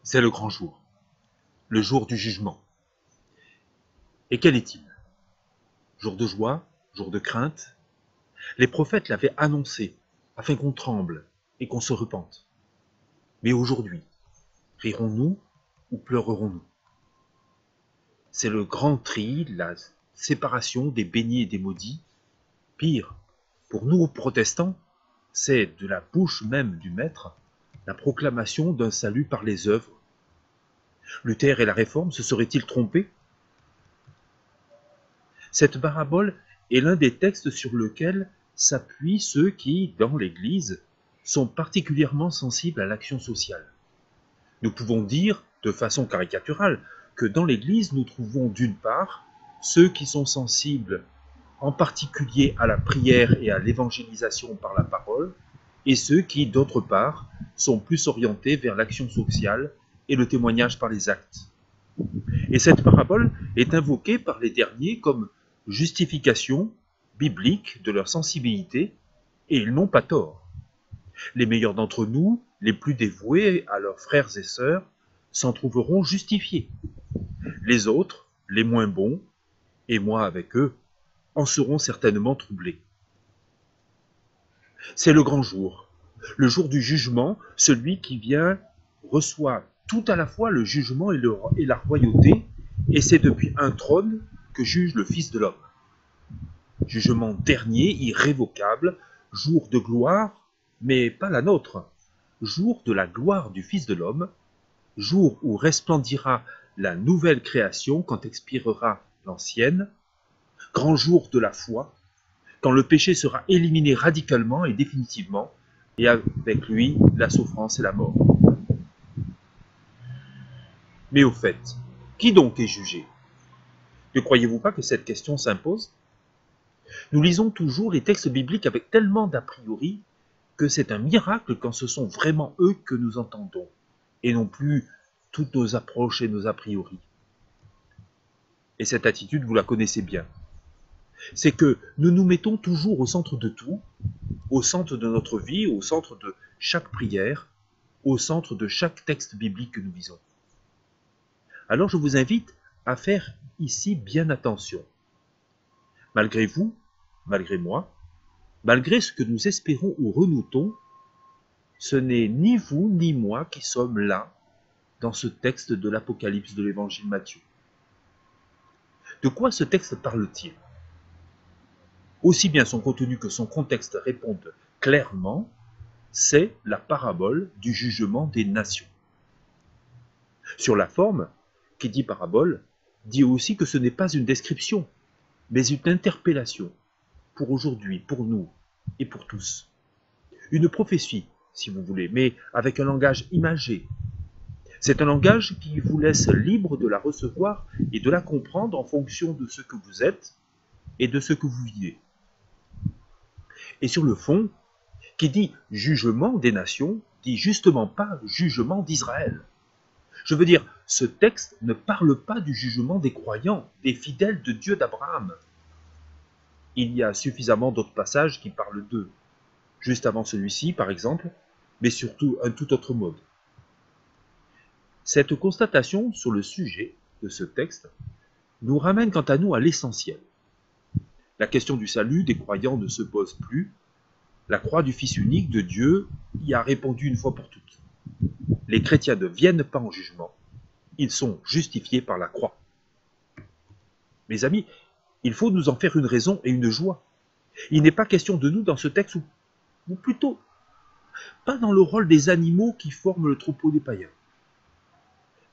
C'est le grand jour, le jour du jugement. Et quel est-il? Jour de joie, jour de crainte? Les prophètes l'avaient annoncé, afin qu'on tremble et qu'on se repente. Mais aujourd'hui, rirons-nous ou pleurerons-nous? C'est le grand tri, la séparation des bénis et des maudits. Pire, pour nous protestants, c'est de la bouche même du Maître la proclamation d'un salut par les œuvres. Luther et la Réforme se seraient-ils trompés? Cette parabole est l'un des textes sur lequel s'appuient ceux qui, dans l'Église, sont particulièrement sensibles à l'action sociale. Nous pouvons dire, de façon caricaturale, que dans l'Église, nous trouvons d'une part ceux qui sont sensibles en particulier à la prière et à l'évangélisation par la parole, et ceux qui, d'autre part, sont plus orientés vers l'action sociale et le témoignage par les actes. Et cette parabole est invoquée par les derniers comme justification biblique de leur sensibilité, et ils n'ont pas tort. Les meilleurs d'entre nous, les plus dévoués à leurs frères et sœurs, s'en trouveront justifiés. Les autres, les moins bons, et moi avec eux, en seront certainement troublés. C'est le grand jour, le jour du jugement, celui qui vient reçoit tout à la fois le jugement et la royauté, et c'est depuis un trône que juge le Fils de l'homme. Jugement dernier, irrévocable, jour de gloire, mais pas la nôtre, jour de la gloire du Fils de l'homme, jour où resplendira la nouvelle création quand expirera l'ancienne, grand jour de la foi, quand le péché sera éliminé radicalement et définitivement, et avec lui la souffrance et la mort. Mais au fait, qui donc est jugé? Ne croyez-vous pas que cette question s'impose? Nous lisons toujours les textes bibliques avec tellement d'a priori que c'est un miracle quand ce sont vraiment eux que nous entendons, et non plus toutes nos approches et nos a priori. Et cette attitude, vous la connaissez bien. C'est que nous nous mettons toujours au centre de tout, au centre de notre vie, au centre de chaque prière, au centre de chaque texte biblique que nous lisons. Alors je vous invite à faire ici bien attention. Malgré vous, malgré moi, malgré ce que nous espérons ou redoutons, ce n'est ni vous ni moi qui sommes là dans ce texte de l'Apocalypse de l'Évangile Matthieu. De quoi ce texte parle-t-il? Aussi bien son contenu que son contexte répondent clairement, c'est la parabole du jugement des nations. Sur la forme, qui dit parabole, dit aussi que ce n'est pas une description, mais une interpellation, pour aujourd'hui, pour nous et pour tous. Une prophétie, si vous voulez, mais avec un langage imagé. C'est un langage qui vous laisse libre de la recevoir et de la comprendre en fonction de ce que vous êtes et de ce que vous vivez. Et sur le fond, qui dit jugement des nations, dit justement pas jugement d'Israël. Je veux dire, ce texte ne parle pas du jugement des croyants, des fidèles de Dieu d'Abraham. Il y a suffisamment d'autres passages qui parlent d'eux, juste avant celui-ci par exemple, mais surtout un tout autre mode. Cette constatation sur le sujet de ce texte nous ramène quant à nous à l'essentiel. La question du salut des croyants ne se pose plus. La croix du Fils unique de Dieu y a répondu une fois pour toutes. Les chrétiens ne viennent pas en jugement, ils sont justifiés par la croix. Mes amis, il faut nous en faire une raison et une joie. Il n'est pas question de nous dans ce texte, ou plutôt, pas dans le rôle des animaux qui forment le troupeau des païens.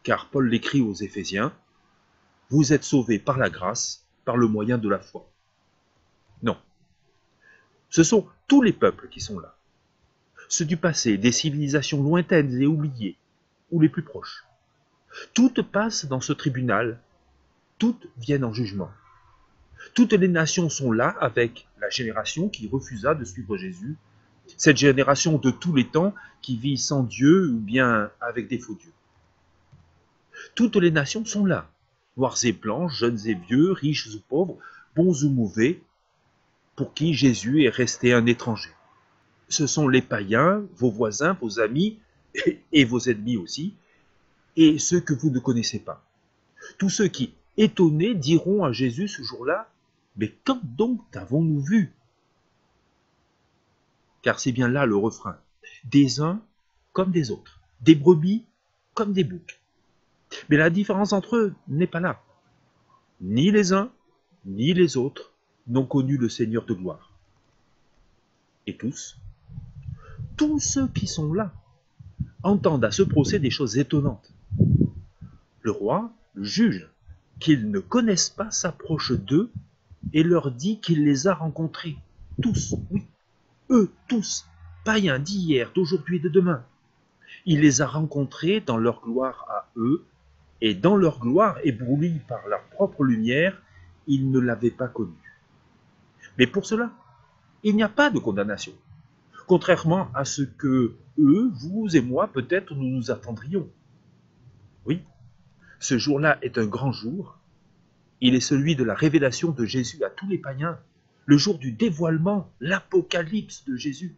Car Paul l'écrit aux Éphésiens, « Vous êtes sauvés par la grâce, par le moyen de la foi. » Non. Ce sont tous les peuples qui sont là. Ceux du passé, des civilisations lointaines et oubliées, ou les plus proches. Toutes passent dans ce tribunal, toutes viennent en jugement. Toutes les nations sont là avec la génération qui refusa de suivre Jésus, cette génération de tous les temps qui vit sans Dieu ou bien avec des faux dieux. Toutes les nations sont là, noirs et blancs, jeunes et vieux, riches ou pauvres, bons ou mauvais, pour qui Jésus est resté un étranger. Ce sont les païens, vos voisins, vos amis et vos ennemis aussi, et ceux que vous ne connaissez pas. Tous ceux qui, étonnés, diront à Jésus ce jour-là, « Mais quand donc t'avons-nous vu ?» Car c'est bien là le refrain. Des uns comme des autres, des brebis comme des boucs. Mais la différence entre eux n'est pas là. Ni les uns, ni les autres n'ont connu le Seigneur de gloire. Et tous ceux qui sont là, entendent à ce procès des choses étonnantes. Le roi, le juge, qu'ils ne connaissent pas, s'approche d'eux et leur dit qu'il les a rencontrés. Tous, oui, eux tous, païens d'hier, d'aujourd'hui et de demain. Il les a rencontrés dans leur gloire à eux, et dans leur gloire, éblouis par leur propre lumière, ils ne l'avaient pas connu. Mais pour cela, il n'y a pas de condamnation, contrairement à ce que eux, vous et moi, peut-être nous nous attendrions. Oui, ce jour-là est un grand jour. Il est celui de la révélation de Jésus à tous les païens, le jour du dévoilement, l'apocalypse de Jésus.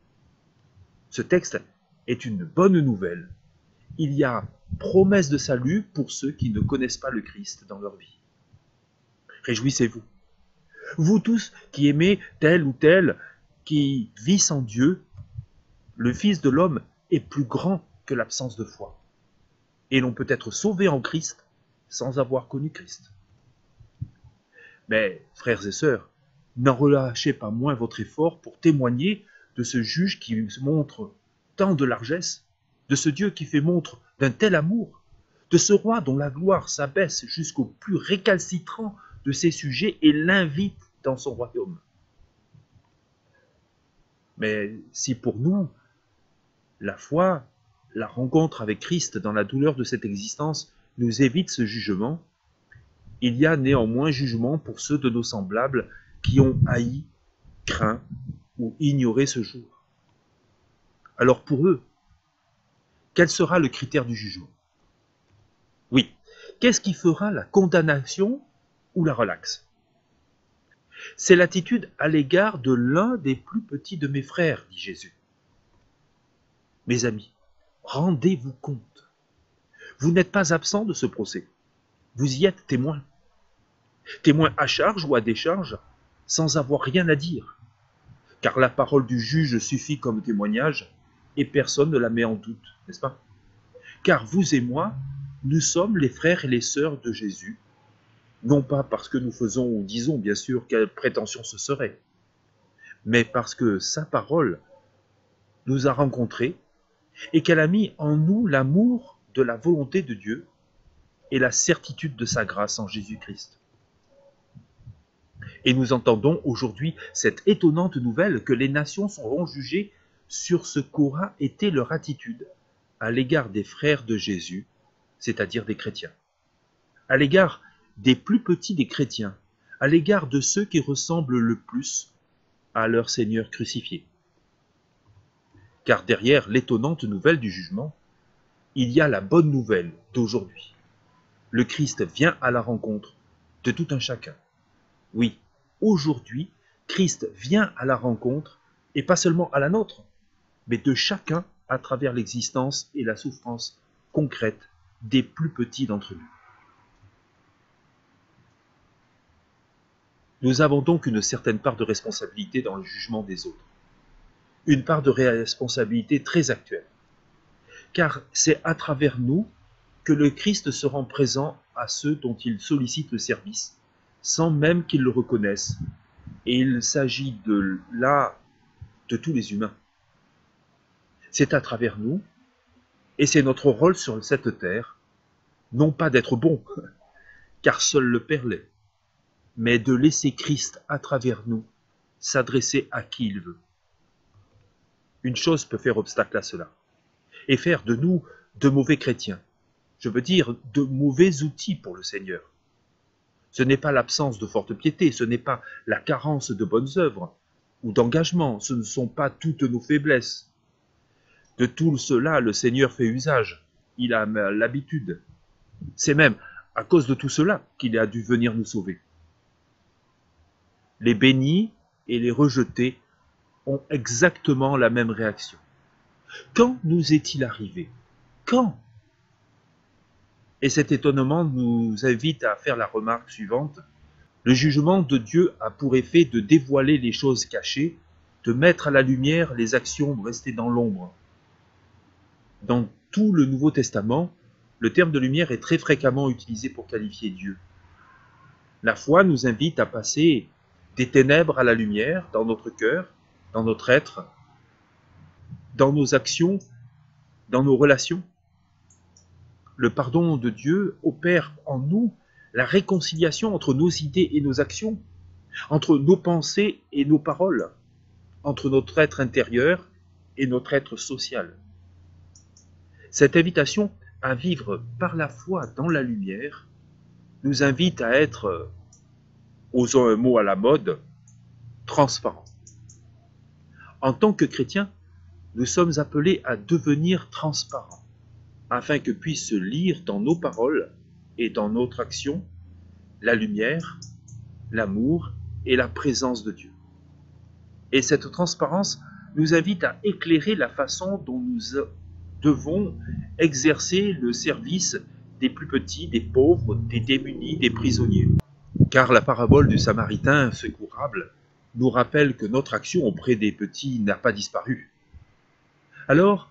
Ce texte est une bonne nouvelle. Il y a promesse de salut pour ceux qui ne connaissent pas le Christ dans leur vie. Réjouissez-vous. Vous tous qui aimez tel ou tel, qui vit sans Dieu, le Fils de l'homme est plus grand que l'absence de foi. Et l'on peut être sauvé en Christ sans avoir connu Christ. Mais, frères et sœurs, n'en relâchez pas moins votre effort pour témoigner de ce juge qui montre tant de largesse, de ce Dieu qui fait montre d'un tel amour, de ce roi dont la gloire s'abaisse jusqu'au plus récalcitrant de ses sujets et l'invite dans son royaume. Mais si pour nous, la foi, la rencontre avec Christ dans la douleur de cette existence nous évite ce jugement, il y a néanmoins jugement pour ceux de nos semblables qui ont haï, craint ou ignoré ce jour. Alors pour eux, quel sera le critère du jugement? Oui, qu'est-ce qui fera la condamnation ou la relaxe? C'est l'attitude à l'égard de l'un des plus petits de mes frères, dit Jésus. Mes amis, rendez-vous compte. Vous n'êtes pas absents de ce procès. Vous y êtes témoin. Témoin à charge ou à décharge, sans avoir rien à dire. Car la parole du juge suffit comme témoignage, et personne ne la met en doute, n'est-ce pas? Car vous et moi, nous sommes les frères et les sœurs de Jésus, non pas parce que nous faisons ou disons, bien sûr, quelle prétention ce serait, mais parce que sa parole nous a rencontrés et qu'elle a mis en nous l'amour de la volonté de Dieu et la certitude de sa grâce en Jésus-Christ. Et nous entendons aujourd'hui cette étonnante nouvelle que les nations seront jugées sur ce qu'aura été leur attitude à l'égard des frères de Jésus, c'est-à-dire des chrétiens, à l'égard des plus petits des chrétiens, à l'égard de ceux qui ressemblent le plus à leur Seigneur crucifié. Car derrière l'étonnante nouvelle du jugement, il y a la bonne nouvelle d'aujourd'hui. Le Christ vient à la rencontre de tout un chacun. Oui, aujourd'hui, Christ vient à la rencontre, et pas seulement à la nôtre, mais de chacun à travers l'existence et la souffrance concrète des plus petits d'entre nous. Nous avons donc une certaine part de responsabilité dans le jugement des autres. Une part de responsabilité très actuelle. Car c'est à travers nous que le Christ se rend présent à ceux dont il sollicite le service, sans même qu'ils le reconnaissent. Et il s'agit de là de tous les humains. C'est à travers nous, et c'est notre rôle sur cette terre, non pas d'être bon, car seul le Père l'est, mais de laisser Christ à travers nous s'adresser à qui il veut. Une chose peut faire obstacle à cela, et faire de nous de mauvais chrétiens, je veux dire de mauvais outils pour le Seigneur. Ce n'est pas l'absence de forte piété, ce n'est pas la carence de bonnes œuvres ou d'engagement, ce ne sont pas toutes nos faiblesses. De tout cela, le Seigneur fait usage, il a l'habitude. C'est même à cause de tout cela qu'il a dû venir nous sauver. Les bénis et les rejetés ont exactement la même réaction. Quand nous est-il arrivé? Quand? Et cet étonnement nous invite à faire la remarque suivante. Le jugement de Dieu a pour effet de dévoiler les choses cachées, de mettre à la lumière les actions restées dans l'ombre. Dans tout le Nouveau Testament, le terme de lumière est très fréquemment utilisé pour qualifier Dieu. La foi nous invite à passer des ténèbres à la lumière dans notre cœur, dans notre être, dans nos actions, dans nos relations. Le pardon de Dieu opère en nous la réconciliation entre nos idées et nos actions, entre nos pensées et nos paroles, entre notre être intérieur et notre être social. Cette invitation à vivre par la foi dans la lumière nous invite à être, osons un mot à la mode, transparents. En tant que chrétiens, nous sommes appelés à devenir transparents, afin que puisse se lire dans nos paroles et dans notre action la lumière, l'amour et la présence de Dieu. Et cette transparence nous invite à éclairer la façon dont nous devons exercer le service des plus petits, des pauvres, des démunis, des prisonniers. Car la parabole du Samaritain secourable nous rappelle que notre action auprès des petits n'a pas disparu. Alors,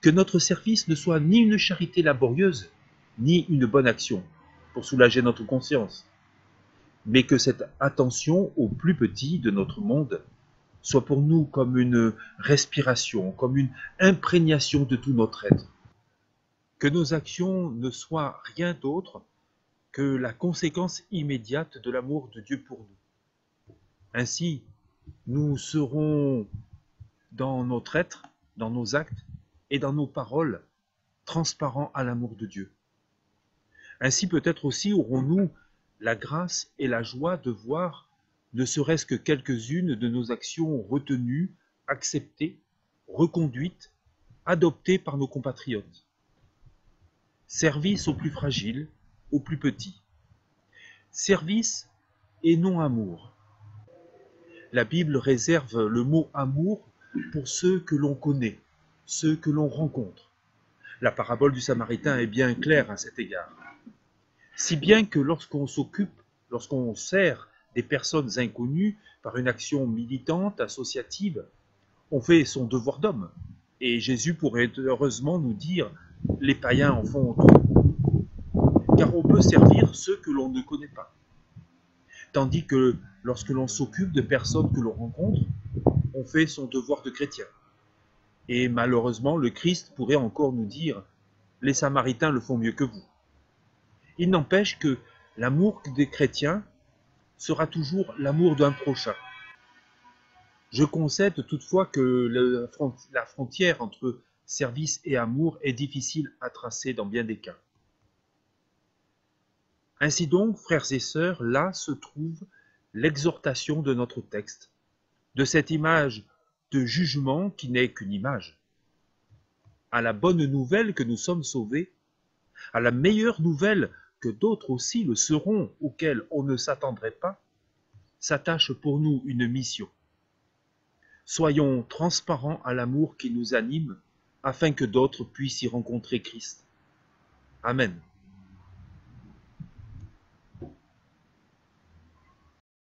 que notre service ne soit ni une charité laborieuse, ni une bonne action pour soulager notre conscience, mais que cette attention aux plus petits de notre monde soit pour nous comme une respiration, comme une imprégnation de tout notre être. Que nos actions ne soient rien d'autre que la conséquence immédiate de l'amour de Dieu pour nous. Ainsi, nous serons dans notre être, dans nos actes et dans nos paroles transparents à l'amour de Dieu. Ainsi peut-être aussi aurons-nous la grâce et la joie de voir ne serait-ce que quelques-unes de nos actions retenues, acceptées, reconduites, adoptées par nos compatriotes. Service aux plus fragiles, aux plus petits. Service et non amour. La Bible réserve le mot amour pour ceux que l'on connaît, ceux que l'on rencontre. La parabole du Samaritain est bien claire à cet égard. Si bien que lorsqu'on s'occupe, lorsqu'on sert des personnes inconnues par une action militante, associative, on fait son devoir d'homme. Et Jésus pourrait heureusement nous dire « les païens en font autant ». Car on peut servir ceux que l'on ne connaît pas. Tandis que lorsque l'on s'occupe de personnes que l'on rencontre, on fait son devoir de chrétien. Et malheureusement, le Christ pourrait encore nous dire « les Samaritains le font mieux que vous ». Il n'empêche que l'amour des chrétiens sera toujours l'amour d'un prochain. Je concède toutefois que la frontière entre service et amour est difficile à tracer dans bien des cas. Ainsi donc, frères et sœurs, là se trouve l'exhortation de notre texte, de cette image de jugement qui n'est qu'une image, à la bonne nouvelle que nous sommes sauvés, à la meilleure nouvelle que d'autres aussi le seront, auxquels on ne s'attendrait pas, s'attache pour nous une mission. Soyons transparents à l'amour qui nous anime, afin que d'autres puissent y rencontrer Christ. Amen.